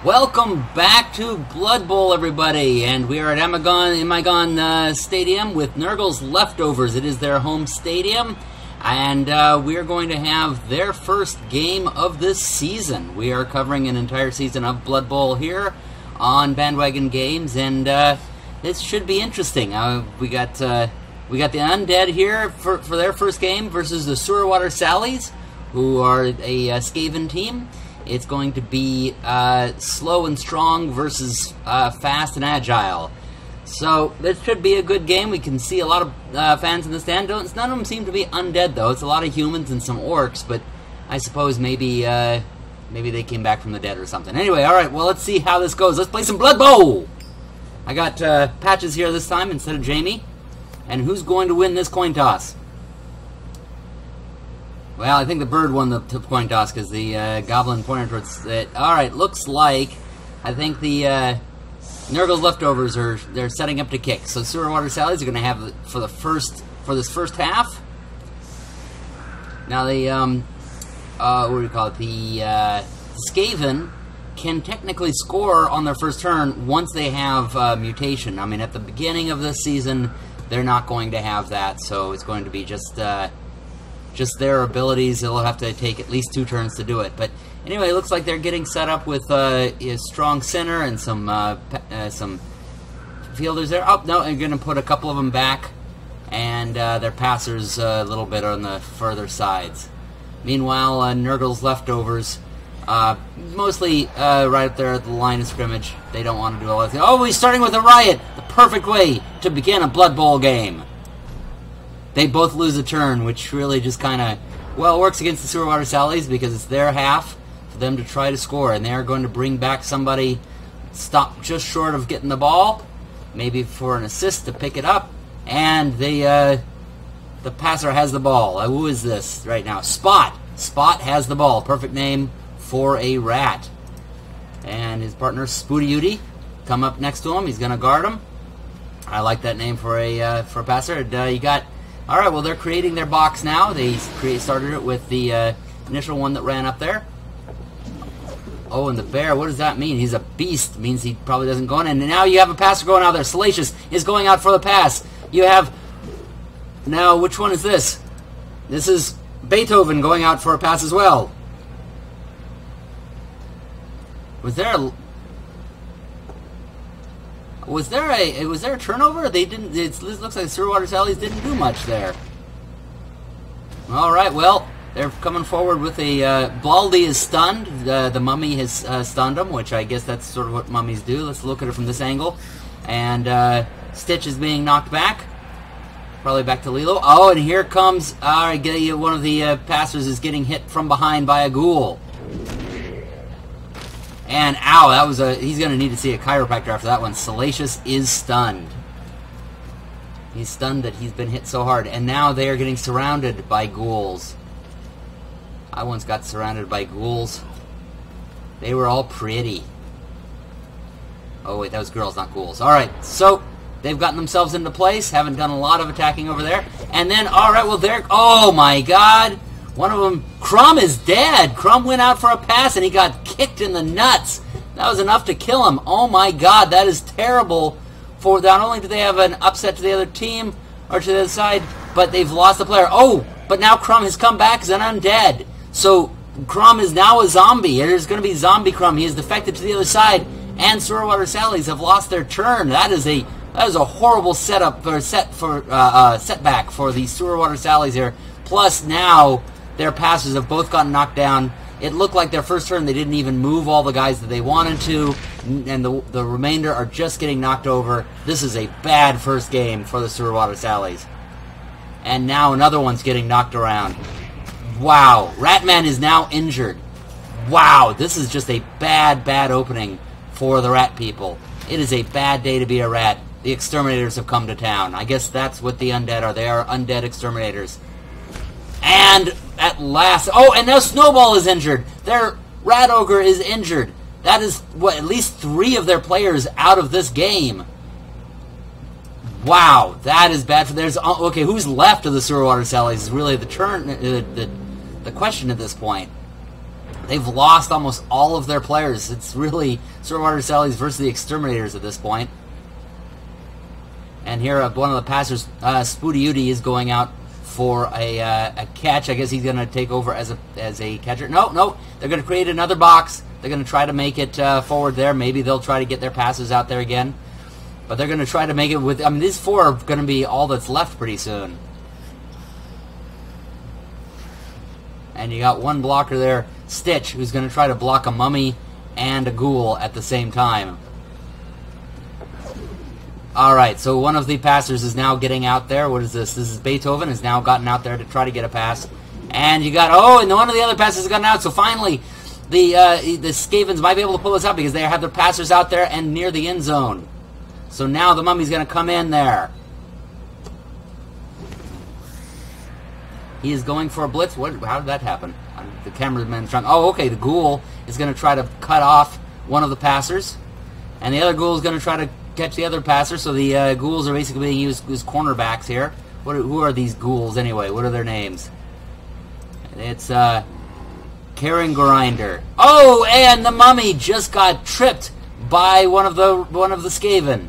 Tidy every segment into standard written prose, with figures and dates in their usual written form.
Welcome back to Blood Bowl, everybody, and we are at Emagon Stadium with Nurgle's Leftovers. It is their home stadium, and we are going to have their first game of this season. We are covering an entire season of Blood Bowl here on Bandwagon Games, and this should be interesting. We got the Undead here for their first game versus the Sewer Water Sallies, who are a Skaven team. It's going to be slow and strong versus fast and agile. So this should be a good game. We can see a lot of fans in the stand. None of them seem to be undead, though. It's a lot of humans and some orcs, but I suppose maybe they came back from the dead or something. Anyway, all right, well, let's see how this goes. Let's play some Blood Bowl! I got Patches here this time instead of Jamie. And who's going to win this coin toss? Well, I think the bird won the coin toss because the goblin pointed towards it. All right, looks like I think the Nurgle's Leftovers they're setting up to kick. So Sewer Water Sallies are going to have for this first half. Now the what do we call it? The Skaven can technically score on their first turn once they have mutation. I mean, at the beginning of this season, they're not going to have that, so it's going to be just their abilities. They'll have to take at least 2 turns to do it. But anyway, it looks like they're getting set up with a strong center and some fielders there. Oh, no, they're going to put a couple of them back, and their passers a little bit on the further sides. Meanwhile, Nurgle's Leftovers, mostly right up there at the line of scrimmage. They don't want to do all that. Oh, he's starting with a riot! The perfect way to begin a Blood Bowl game. They both lose a turn, which really just kind of, well, works against the Sewer Water Sallies because it's their half for them to try to score, and they are going to bring back somebody stop just short of getting the ball, maybe for an assist to pick it up, and the passer has the ball. Who is this right now? Spot! Spot has the ball. Perfect name for a rat. And his partner, Spooty Uty, come up next to him. He's going to guard him. I like that name for a passer. You got... All right, well, they're creating their box now. They started it with the initial one that ran up there. Oh, and the bear, what does that mean? He's a beast. It means he probably doesn't go in. And now you have a passer going out there. Salacious is going out for the pass. You have... Now, which one is this? This is Beethoven going out for a pass as well. Was there a turnover? They didn't. It looks like Sewer Water Sallies didn't do much there. All right, well, they're coming forward with a Baldy is stunned. The mummy has stunned him, which I guess that's sort of what mummies do. Let's look at it from this angle. And Stitch is being knocked back, probably back to Lilo. Oh, and here comes one of the passers is getting hit from behind by a ghoul. And, ow, that was he's going to need to see a chiropractor after that one. Salacious is stunned. He's stunned that he's been hit so hard. And now they are getting surrounded by ghouls. I once got surrounded by ghouls. They were all pretty. Oh, wait, that was girls, not ghouls. All right, so they've gotten themselves into place. Haven't done a lot of attacking over there. And then, all right, well, they're... Oh, my God. One of them, Crumb is dead. Crumb went out for a pass and he got kicked in the nuts. That was enough to kill him. Oh my God, that is terrible. For not only do they have an upset to the other team or to the other side, but they've lost the player. Oh, but now Crumb has come back as an undead. So Crumb is now a zombie. There's going to be zombie Crumb. He has defected to the other side, and Sewer Water Sallies have lost their turn. That is a horrible setback for the Sewer Water Sallies here. Plus now their passers have both gotten knocked down. It looked like their first turn they didn't even move all the guys that they wanted to, and the remainder are just getting knocked over. This is a bad first game for the Sewer Water Sallies. And now another one's getting knocked around. Wow, Ratman is now injured. Wow, this is just a bad opening for the rat people. It is a bad day to be a rat. The exterminators have come to town. I guess that's what the undead are. They are undead exterminators. And at last... Oh, and now Snowball is injured. Their Rat Ogre is injured. That is, what, at least 3 of their players out of this game. Wow, that is bad for... Okay, who's left of the Sewer Water Sallies is really the question at this point. They've lost almost all of their players. It's really Sewer Water Sallies versus the Exterminators at this point. And here, one of the passers, Spooty is going out for a catch. I guess he's going to take over as a catcher. No, they're going to create another box. They're going to try to make it forward there. Maybe they'll try to get their passes out there again. But they're going to try to make it with... I mean, these 4 are going to be all that's left pretty soon. And you got one blocker there, Stitch, who's going to try to block a mummy and a ghoul at the same time. Alright, so one of the passers is now getting out there. What is this? This is Beethoven, has now gotten out there to try to get a pass. And you got... Oh, and one of the other passers has gotten out, so finally... The Skavens might be able to pull this out because they have their passers out there and near the end zone. So now the mummy's going to come in there. He is going for a blitz. How did that happen? The cameraman's trying... Oh, okay, the ghoul is going to try to cut off one of the passers. And the other ghoul is going to try to catch the other passer. So the ghouls are basically being used as cornerbacks here. Who are these ghouls anyway? What are their names? It's... Karen Grinder. Oh, and the mummy just got tripped by one of the Skaven.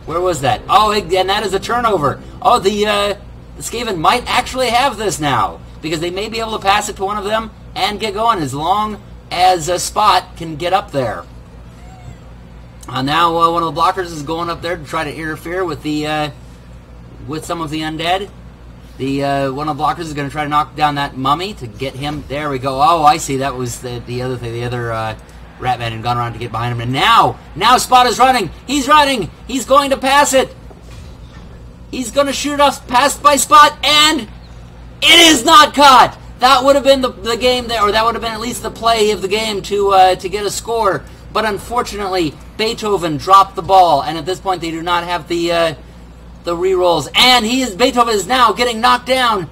Where was that? Oh, and that is a turnover. Oh, the Skaven might actually have this now because they may be able to pass it to one of them and get going as long as a Spot can get up there. Now one of the blockers is going up there to try to interfere with the with some of the undead. One of the blockers is going to try to knock down that mummy to get him. There we go. Oh, I see. That was the other thing. The other Ratman had gone around to get behind him. And now Spot is running. He's running. He's going to pass it. He's going to shoot it off, passed by Spot, and it is not caught. That would have been the game there, or that would have been at least the play of the game to get a score. But unfortunately, Beethoven dropped the ball, and at this point they do not have the re-rolls, and Beethoven is now getting knocked down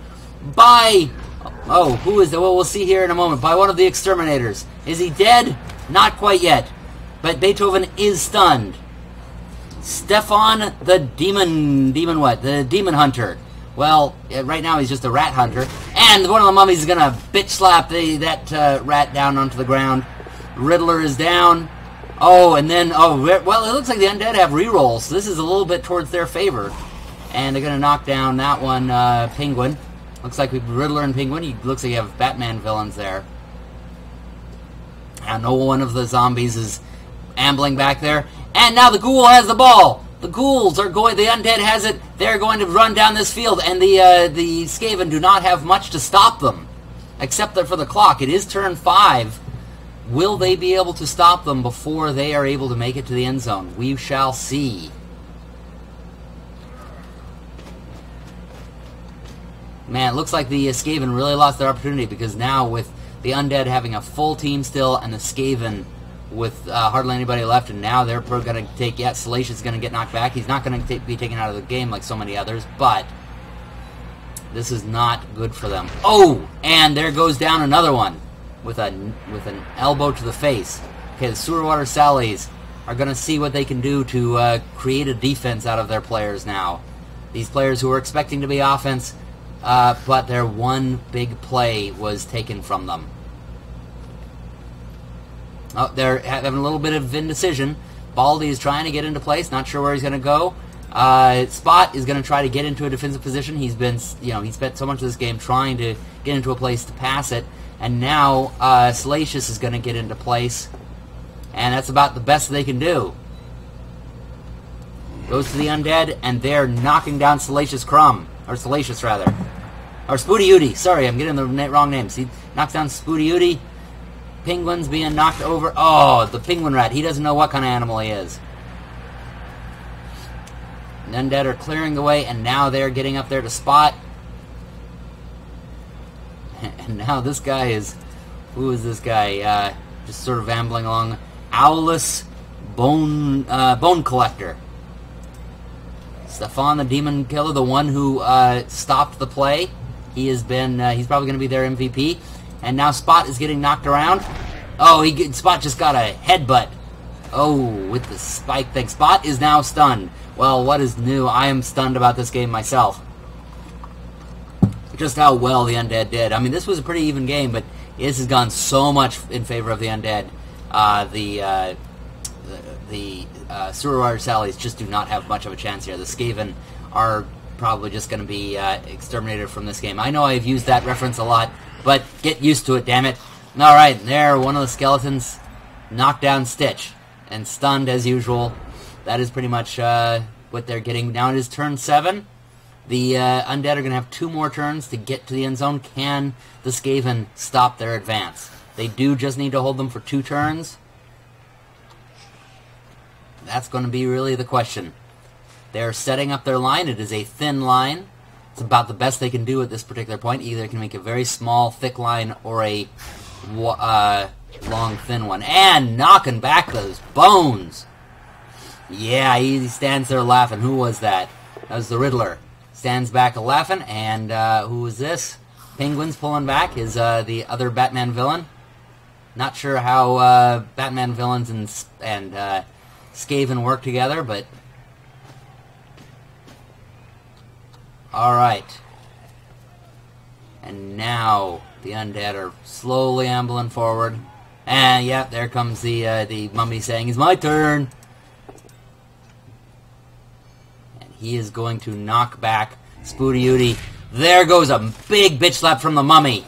by, who is it? Well, we'll see here in a moment, by one of the Exterminators. Is he dead? Not quite yet, but Beethoven is stunned. Stefan the the Demon Hunter. Well, right now he's just a rat hunter, and one of the mummies is gonna bitch slap that rat down onto the ground. Riddler is down. Oh, and then, well, it looks like the Undead have rerolls, so this is a little bit towards their favor. And they're going to knock down that one, Penguin. Looks like we've Riddler and Penguin. Looks like you have Batman villains there. And no one of the zombies is ambling back there. And now the ghoul has the ball. The ghouls are going, the Undead has it. They're going to run down this field, and the Skaven do not have much to stop them. Except that for the clock. It is turn 5. Will they be able to stop them before they are able to make it to the end zone? We shall see. Man, it looks like the Skaven really lost their opportunity because now with the Undead having a full team still and the Skaven with hardly anybody left, and now they're going to take... Yeah, Salacious is going to get knocked back. He's not going to be taken out of the game like so many others, but this is not good for them. Oh, and there goes down another one. With an elbow to the face. Okay, the Sewer Water Sallies are going to see what they can do to create a defense out of their players now. These players who were expecting to be offense, but their one big play was taken from them. Oh, they're having a little bit of indecision. Baldy is trying to get into place, not sure where he's going to go. Spot is going to try to get into a defensive position. He's been, he spent so much of this game trying to get into a place to pass it. And now, Salacious is going to get into place. And that's about the best they can do. Goes to the Undead, and they're knocking down Salacious Crumb. Or Salacious, rather. Or Spooty Udi. Sorry, I'm getting the wrong names. He knocks down Spooty Udi. Penguin's being knocked over. Oh, the Penguin Rat. He doesn't know what kind of animal he is. The Undead are clearing the way, and now they're getting up there to Spot. And now this guy is... Who is this guy? Just sort of ambling along. Owless Bone Collector. Stefan the Demon Killer, the one who stopped the play. He has been... he's probably going to be their MVP. And now Spot is getting knocked around. Oh, Spot just got a headbutt. Oh, with the spike thing. Spot is now stunned. Well, what is new? I am stunned about this game myself. Just how well the Undead did. I mean, this was a pretty even game, but This has gone so much in favor of the undead. The Sewer Water Sallies just do not have much of a chance here. The Skaven are probably just going to be exterminated from this game. I know I've used that reference a lot, but get used to it, damn it. Alright, there, one of the skeletons knocked down Stitch, and stunned as usual. That is pretty much what they're getting. Now it is turn 7. The Undead are going to have 2 more turns to get to the end zone. Can the Skaven stop their advance? They do just need to hold them for 2 turns. That's going to be really the question. They're setting up their line. It is a thin line. It's about the best they can do at this particular point. Either they can make a very small, thick line or a long, thin one. And knocking back those bones. Yeah, he stands there laughing. Who was that? That was the Riddler. Stands back laughing. And who was this? Penguin's pulling back. Is the other Batman villain. Not sure how Batman villains and Skaven work together, but... Alright. And now the Undead are slowly ambling forward. And, yeah, there comes the mummy saying, "It's my turn!" And he is going to knock back Spooty Ooty. There goes a big bitch slap from the mummy.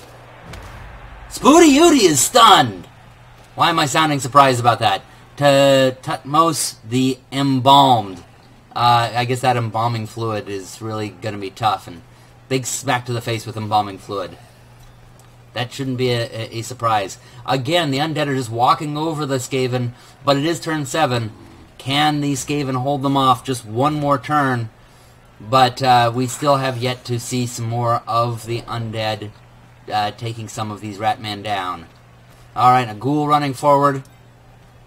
Spooty Ooty is stunned! Why am I sounding surprised about that? To Tutmos the Embalmed. I guess that embalming fluid is really going to be tough. And big smack to the face with embalming fluid. That shouldn't be a surprise. Again, the Undead are just walking over the Skaven, but it is turn 7. Can the Skaven hold them off just one more turn? But we still have yet to see some more of the Undead taking some of these Ratman down. Alright, a ghoul running forward.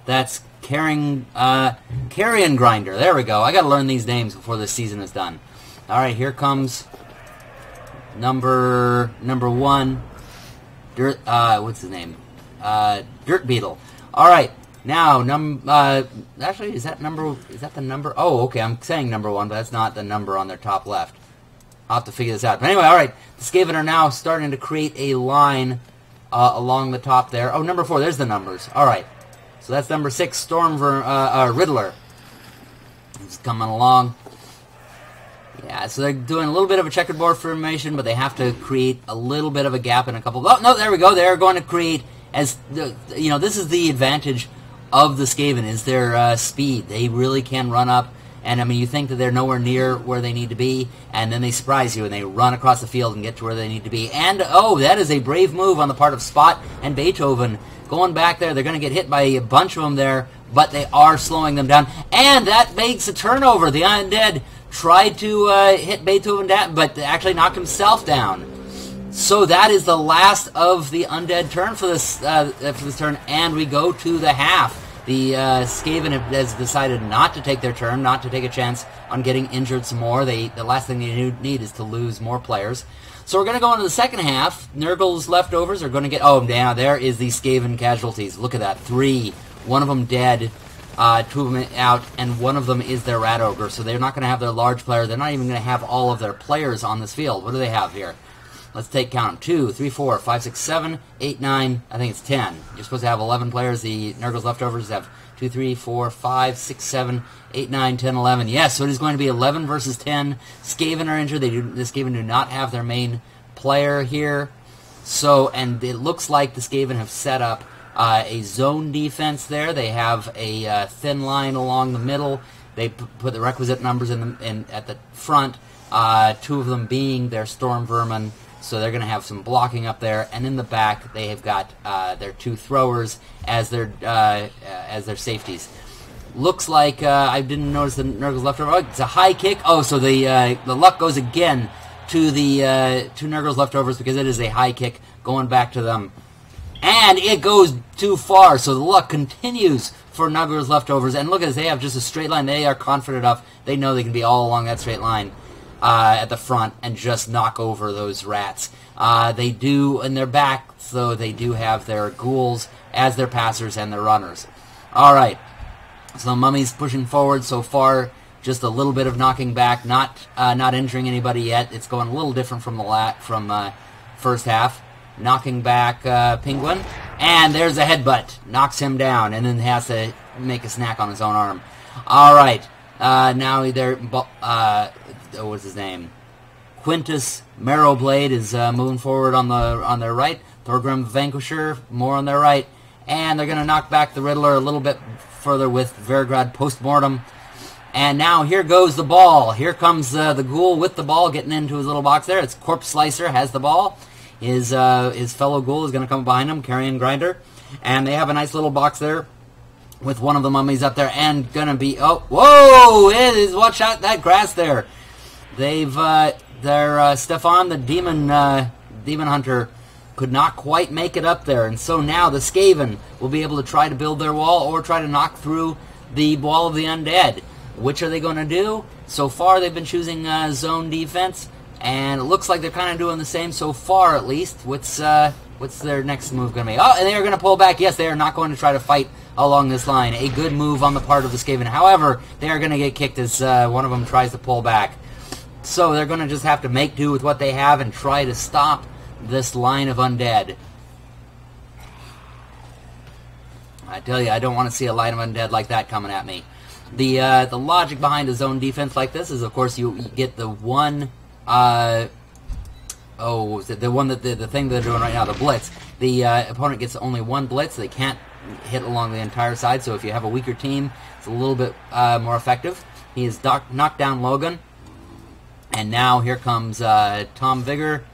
That's Carrion Grinder. There we go. I gotta learn these names before this season is done. Alright, here comes number 1. Dirt, what's his name? Dirt Beetle. Alright, now, actually, is that the number? Oh, okay, I'm saying number 1, but that's not the number on their top left. I'll have to figure this out. But anyway, alright, the Skaven are now starting to create a line along the top there. Oh, number 4, there's the numbers. Alright. So that's number 6, Riddler. He's coming along. Yeah, so they're doing a little bit of a checkerboard formation, but they have to create a little bit of a gap in a couple... Oh, no, there we go. They're going to create, this is the advantage of the Skaven, is their speed. They really can run up, and, I mean, you think that they're nowhere near where they need to be, and then they surprise you, and they run across the field and get to where they need to be. And, oh, that is a brave move on the part of Spot and Beethoven. Going back there, they're going to get hit by a bunch of them there, but they are slowing them down. And that makes a turnover. The Undead tried to hit Beethoven down, but actually knocked himself down. So that is the last of the Undead turn for this turn, and we go to the half. The Skaven has decided not to take their turn, not to take a chance on getting injured some more. The last thing they need is to lose more players. So we're going to go into the second half. Nurgle's leftovers are going to get... Oh, now there is the Skaven casualties. Look at that. 3. One of them dead. 2 of them out. And one of them is their Rat Ogre. So they're not going to have their large player. They're not even going to have all of their players on this field. What do they have here? Let's count them. 2, 3, 4, 5, 6, 7, 8, 9. I think it's 10. You're supposed to have 11 players. The Nurgle's leftovers have 2, 3, 4, 5, 6, 7, 8, 9, 10, 11. Yes, so it is going to be 11 versus 10. Skaven are injured. The Skaven do not have their main player here. So, and it looks like the Skaven have set up a zone defense there. They have a thin line along the middle. They put the requisite numbers at the front. 2 of them being their Storm Vermin. So they're going to have some blocking up there, and in the back they have got their 2 throwers as their safeties. Looks like I didn't notice the Nurgle's leftover. Oh, it's a high kick. Oh, so the luck goes again to the 2 Nurgle's leftovers because it is a high kick going back to them, and it goes too far. So the luck continues for Nurgle's leftovers, and look at this. They have just a straight line. They are confident enough. They know they can be all along that straight line. At the front and just knock over those rats. They do in their back, so they do have their ghouls as their passers and their runners. Alright, so the mummy's pushing forward so far, just a little bit of knocking back, not injuring anybody yet. It's going a little different from the first half. knocking back Penguin. And there's a headbutt. Knocks him down, and then has to make a snack on his own arm. Alright. Now they're... what's his name? Quintus Marrowblade is moving forward on their right. Thorgrim Vanquisher, more on their right. And they're going to knock back the Riddler a little bit further with Vergrad Postmortem. And now here goes the ball. Here comes the ghoul with the ball getting into his little box there. It's Corpse Slicer has the ball. His fellow ghoul is going to come behind him, Carrion Grinder. And they have a nice little box there with one of the mummies up there and going to be... Oh, whoa! It is, watch out that grass there. Stefan, the demon hunter, could not quite make it up there. And so now the Skaven will be able to try to build their wall or try to knock through the wall of the undead. Which are they going to do? So far, they've been choosing zone defense, and it looks like they're kind of doing the same so far, at least. What's their next move going to be? Oh, and they are going to pull back. Yes, they are not going to try to fight along this line. A good move on the part of the Skaven. However, they are going to get kicked as one of them tries to pull back. So they're going to just have to make do with what they have and try to stop this line of undead. I tell you, I don't want to see a line of undead like that coming at me. The logic behind a zone defense like this is, of course, you get the one, the thing they're doing right now, the blitz. The opponent gets only one blitz. They can't hit along the entire side, so if you have a weaker team, it's a little bit more effective. He has knocked down Logan, and now here comes Tom Vigor.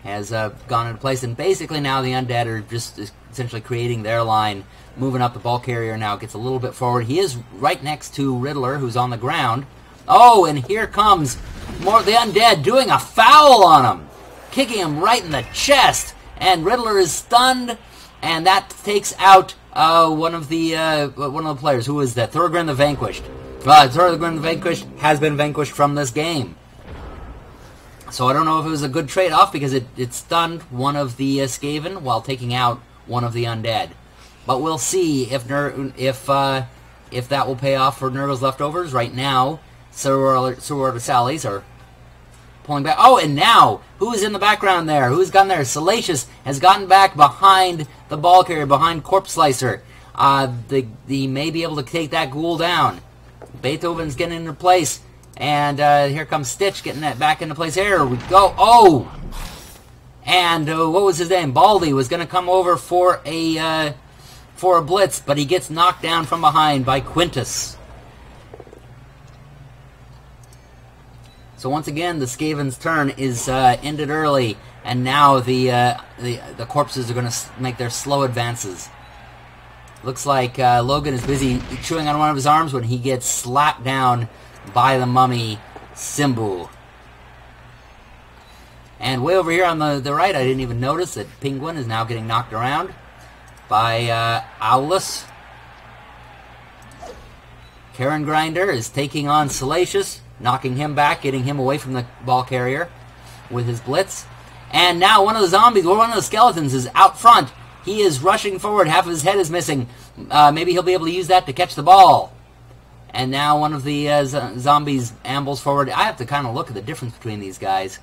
Has gone into place, and basically now the undead are just essentially creating their line, moving up. The ball carrier now gets a little bit forward. He is right next to Riddler, who's on the ground. Oh, and here comes more the undead doing a foul on him, kicking him right in the chest, and Riddler is stunned, and that takes out one of the players. Who is that? Thorgrim the Vanquished. Thorgrim the Vanquished has been vanquished from this game. So I don't know if it was a good trade-off because it stunned one of the Skaven while taking out one of the undead. But we'll see if that will pay off for Nurgle's leftovers. Right now, Sewer Water Sallies are pulling back. Oh, and now, who is in the background there? Who's gotten there? Salacious has gotten back behind the ball carrier, behind Corpse Slicer. They may be able to take that ghoul down. Beethoven's getting into place. And here comes Stitch getting that back into place. Here we go. Oh! And what was his name? Baldy was going to come over for a blitz, but he gets knocked down from behind by Quintus. So once again, the Skaven's turn is ended early, and now the corpses are going to make their slow advances. Looks like Logan is busy chewing on one of his arms when he gets slapped down by the mummy Simbu. And way over here on the right, I didn't even notice that Penguin is now getting knocked around by Owlus. Carrion Grinder is taking on Salacious, knocking him back, getting him away from the ball carrier with his blitz. And now one of the zombies, or one of the skeletons, is out front. He is rushing forward. Half of his head is missing. Maybe he'll be able to use that to catch the ball. And now one of the zombies ambles forward. I have to kind of look at the difference between these guys.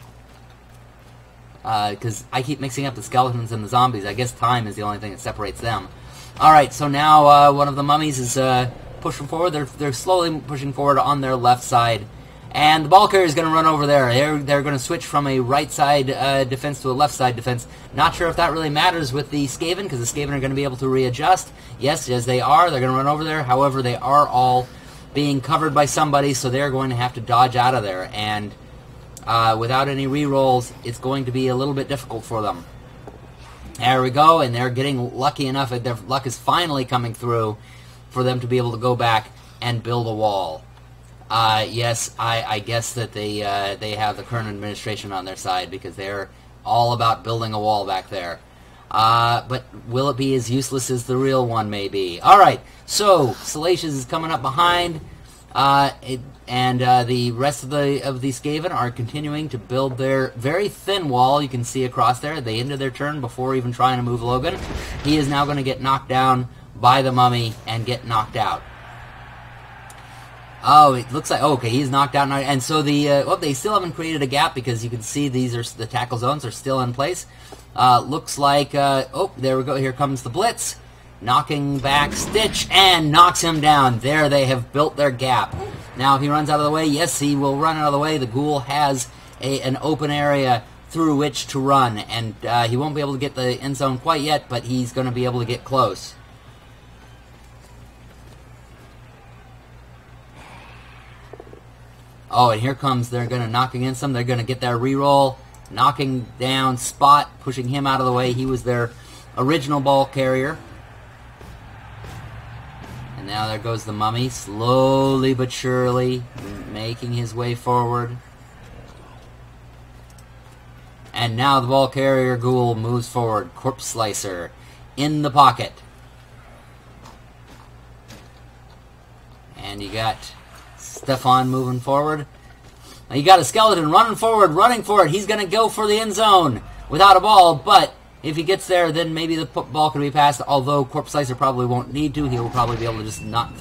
Because I keep mixing up the skeletons and the zombies. I guess time is the only thing that separates them. Alright, so now one of the mummies is pushing forward. They're slowly pushing forward on their left side. And the ball carrier is going to run over there. They're going to switch from a right side defense to a left side defense. Not sure if that really matters with the Skaven, because the Skaven are going to be able to readjust. Yes, as they are. They're going to run over there. However, they are all being covered by somebody, so they're going to have to dodge out of there. And without any re-rolls, it's going to be a little bit difficult for them. There we go, and they're getting lucky enough that their luck is finally coming through for them to be able to go back and build a wall. Yes, I guess that they have the current administration on their side because they're all about building a wall back there. But will it be as useless as the real one may be? Alright, so Salacious is coming up behind, and the rest of the Skaven are continuing to build their very thin wall. You can see across there. They ended their turn before even trying to move Logan. He is now going to get knocked down by the mummy and get knocked out. Oh, it looks like, okay, he's knocked out, and so they still haven't created a gap because you can see the tackle zones are still in place. Looks like, oh, there we go. Here comes the Blitz. Knocking back Stitch and knocks him down. There they have built their gap. Now if he runs out of the way, yes, he will run out of the way. The Ghoul has an open area through which to run, and he won't be able to get the end zone quite yet, but he's going to be able to get close. Oh, and here comes, they're going to knock against him. They're going to get their reroll, knocking down Spot, pushing him out of the way. He was their original ball carrier. And now there goes the Mummy, slowly but surely, making his way forward. And now the ball carrier Ghoul moves forward. Corpse Slicer in the pocket. And you got Stefan moving forward. Now you got a Skeleton running forward, running for it. He's going to go for the end zone without a ball, but if he gets there, then maybe the ball can be passed, although Corpse Slicer probably won't need to. He'll probably be able to just not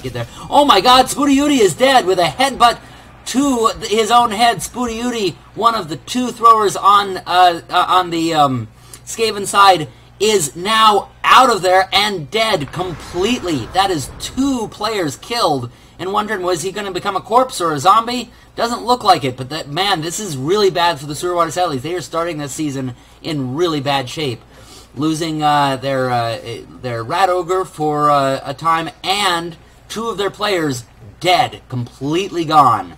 get there. Oh my god, Spooty Yudi is dead with a headbutt to his own head. Spooty Yudi, one of the two throwers on the Skaven side, is now out of there and dead completely. That is 2 players killed. And wondering, was he going to become a corpse or a zombie? Doesn't look like it, but man, this is really bad for the Sewer Water Sallies. They are starting this season in really bad shape. Losing their Rat Ogre for a time, and 2 of their players dead, completely gone.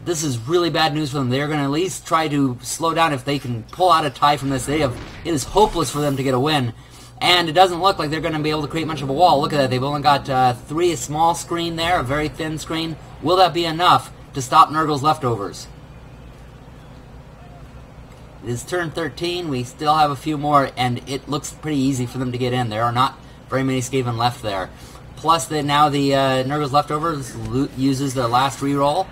This is really bad news for them. They're going to at least try to slow down if they can pull out a tie from this. It is hopeless for them to get a win. And it doesn't look like they're going to be able to create much of a wall. Look at that. They've only got a small screen there, a very thin screen. Will that be enough to stop Nurgle's leftovers? It is turn 13. We still have a few more, and it looks pretty easy for them to get in. There are not very many Skaven left there. Plus, now the Nurgle's leftovers uses their last reroll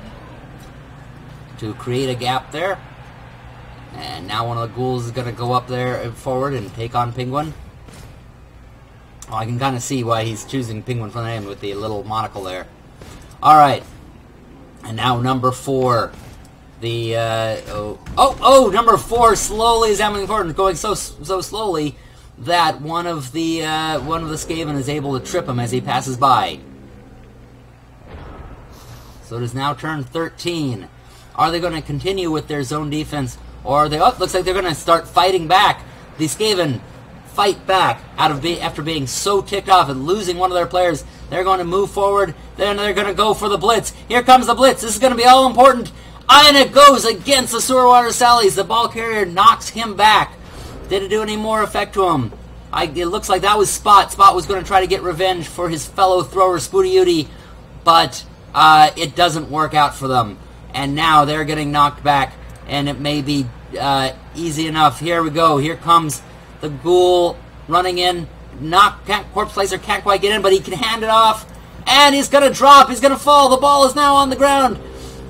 to create a gap there. And now one of the Ghouls is going to go up there forward and take on Penguin. Well, I can kind of see why he's choosing Penguin for the name with the little monocle there. Alright. And now number 4. The, number 4 slowly is moving forward and going so slowly that one of the Skaven is able to trip him as he passes by. So it is now turn 13. Are they going to continue with their zone defense, or are they? Oh, looks like they're going to start fighting back. The Skaven fight back after being so ticked off and losing one of their players. They're going to move forward. Then they're going to go for the Blitz. Here comes the Blitz. This is going to be all important. And it goes against the Sewer Water Sallies. The ball carrier knocks him back. Did it do any more effect to him? It looks like that was Spot. Spot was going to try to get revenge for his fellow thrower, Spooty Yudi, but it doesn't work out for them. And now they're getting knocked back, and it may be easy enough. Here we go. Here comes the Ghoul running in. Corpse Slicer can't quite get in, but he can hand it off. And he's going to drop. He's going to fall. The ball is now on the ground.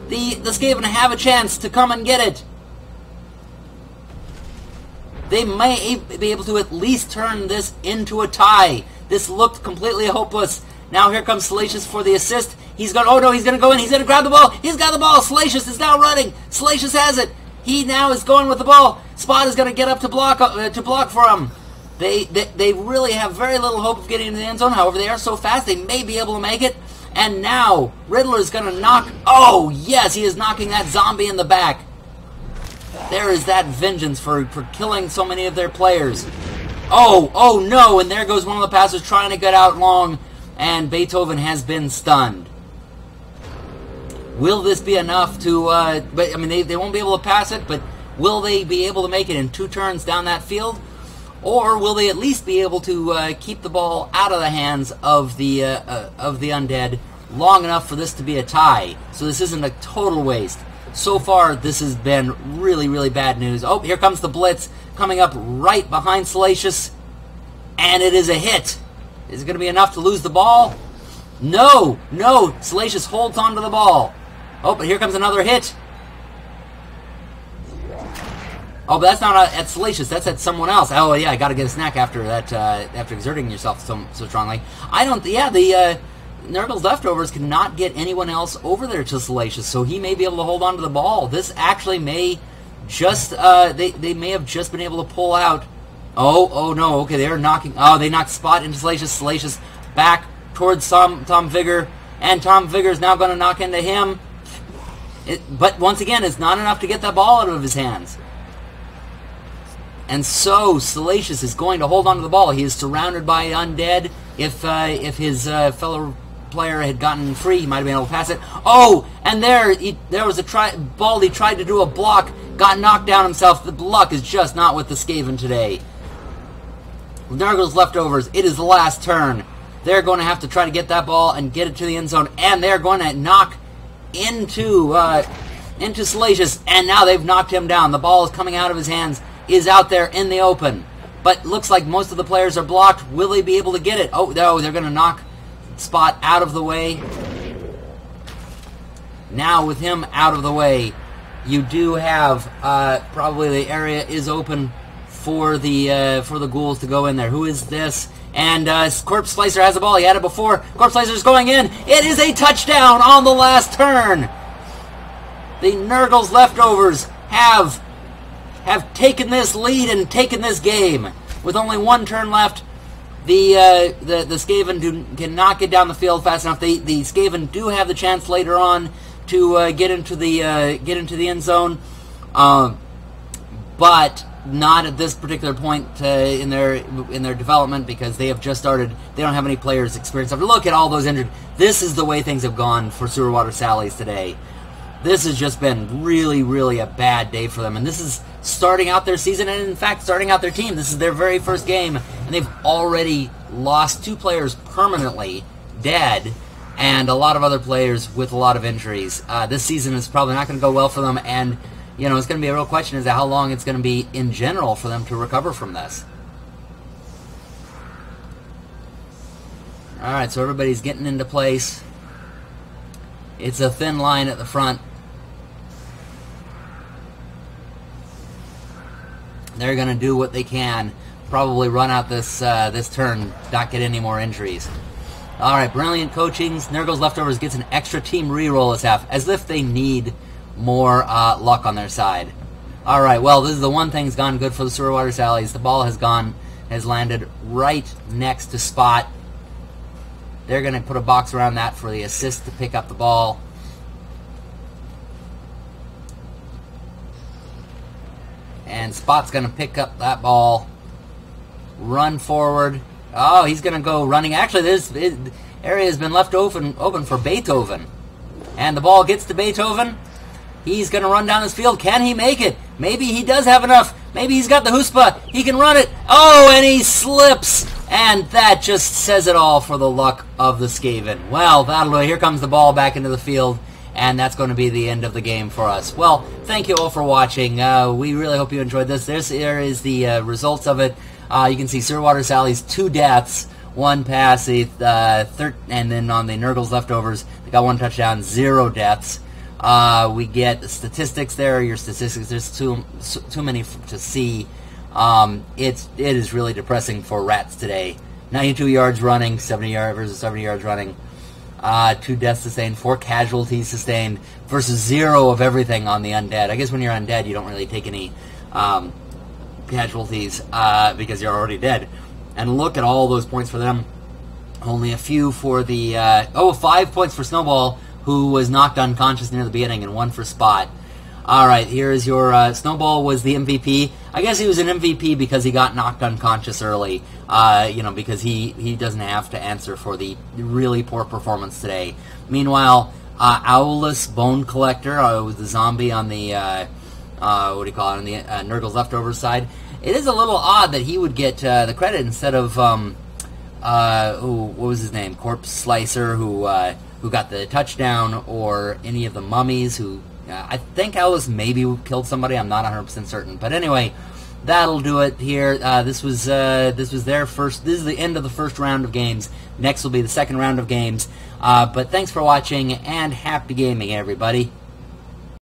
The Skaven have a chance to come and get it. They may be able to at least turn this into a tie. This looked completely hopeless. Now here comes Salacious for the assist. He's going. Oh no, he's going to go in. He's going to grab the ball. He's got the ball. Salacious is now running. Salacious has it. He now is going with the ball. Spot is going to get up to block for him. They really have very little hope of getting into the end zone. However, they are so fast they may be able to make it. And now Riddler is going to knock. Oh yes, he is knocking that zombie in the back. There is that vengeance for killing so many of their players. Oh no, and there goes one of the passers trying to get out long, and Beethoven has been stunned. Will this be enough to, but I mean, they won't be able to pass it, but will they be able to make it in 2 turns down that field? Or will they at least be able to keep the ball out of the hands of the Undead long enough for this to be a tie? So this isn't a total waste. So far, this has been really, really bad news. Oh, here comes the Blitz coming up right behind Salacious, and it is a hit. Is it going to be enough to lose the ball? No, Salacious holds on to the ball. Oh, but here comes another hit. Oh, but that's not at Salacious. That's at someone else. Oh, yeah, I got to get a snack after that. After exerting yourself so strongly. The Nurgle's leftovers cannot get anyone else over there to Salacious, so he may be able to hold on to the ball. This actually may just they may have just been able to pull out. Oh no, okay, they're knocking. Oh, they knocked Spot into Salacious. Salacious back towards Tom Vigor, and Tom Vigor is now going to knock into him. But once again, it's not enough to get that ball out of his hands. And so Salacious is going to hold on to the ball. He is surrounded by Undead. If his fellow player had gotten free, he might have been able to pass it. Oh, and there was a ball. He tried to do a block, got knocked down himself. The luck is just not with the Skaven today. Nurgle's leftovers. It is the last turn. They're going to have to try to get that ball and get it to the end zone, and they're going to knock into Salacious, and now they've knocked him down. The ball is coming out of his hands, is out there in the open, but looks like most of the players are blocked. Will they be able to get it? Oh, no, they're going to knock Spot out of the way. Now with him out of the way, you do have probably the area is open for the ghouls to go in there. Who is this? And Corpse Slicer has the ball. He had it before. Corpse Slicer is going in. It is a touchdown on the last turn. The Nurgle's leftovers have taken this lead and taken this game. With only one turn left, the Skaven cannot get down the field fast enough. The Skaven do have the chance later on to get into the end zone, but not at this particular point in their development, because they have just started. They don't have any players experience. Look at all those injured. This is the way things have gone for Sewer Water Sallies today. This has just been really, really a bad day for them, and this is starting out their season, and in fact starting out their team. This is their very first game, and they've already lost 2 players permanently dead, and a lot of other players with a lot of injuries. This season is probably not going to go well for them, and you know, it's going to be a real question as to how long it's going to be in general for them to recover from this. Alright, so everybody's getting into place. It's a thin line at the front. They're going to do what they can. Probably run out this turn, not get any more injuries. Alright, brilliant coachings. Nurgle's leftovers gets an extra team reroll this half, as if they need more luck on their side. Alright, well, this is the one thing that's gone good for the Sewer Water Sallies. The ball has landed right next to Spot. They're going to put a box around that for the assist to pick up the ball. And Spot's going to pick up that ball, run forward. Oh, he's going to go running. Actually, this area has been left open for Beethoven. And the ball gets to Beethoven. He's going to run down this field. Can he make it? Maybe he does have enough. Maybe he's got the chutzpah. He can run it. Oh, and he slips. And that just says it all for the luck of the Skaven. Well, that'll do it. Here comes the ball back into the field. And that's going to be the end of the game for us. Well, thank you all for watching. We really hope you enjoyed this. There is the results of it. You can see Sewer Water Sallies, 2 deaths, 1 pass, and then on the Nurgle's leftovers, they got 1 touchdown, 0 deaths. We get the statistics there. Your statistics, there's too many to see. It is really depressing for Rats today. 92 yards running, 70 yards versus 70 yards running. 2 deaths sustained, 4 casualties sustained versus 0 of everything on the Undead. I guess when you're Undead, you don't really take any casualties because you're already dead. And look at all those points for them. Only a few for the 5 points for Snowball, who was knocked unconscious near the beginning, and 1 for Spot. Alright, here is your Snowball was the MVP. I guess he was an MVP because he got knocked unconscious early. Because he doesn't have to answer for the really poor performance today. Meanwhile, Owless Bone Collector, was the zombie on the on the Nurgle's leftovers side. It is a little odd that he would get the credit instead of what was his name? Corpse Slicer, who got the touchdown, or any of the mummies who. I think Alice maybe killed somebody. I'm not 100% certain. But anyway, that'll do it here. This was their first. This is the end of the first round of games. Next will be the second round of games. But thanks for watching, and happy gaming, everybody.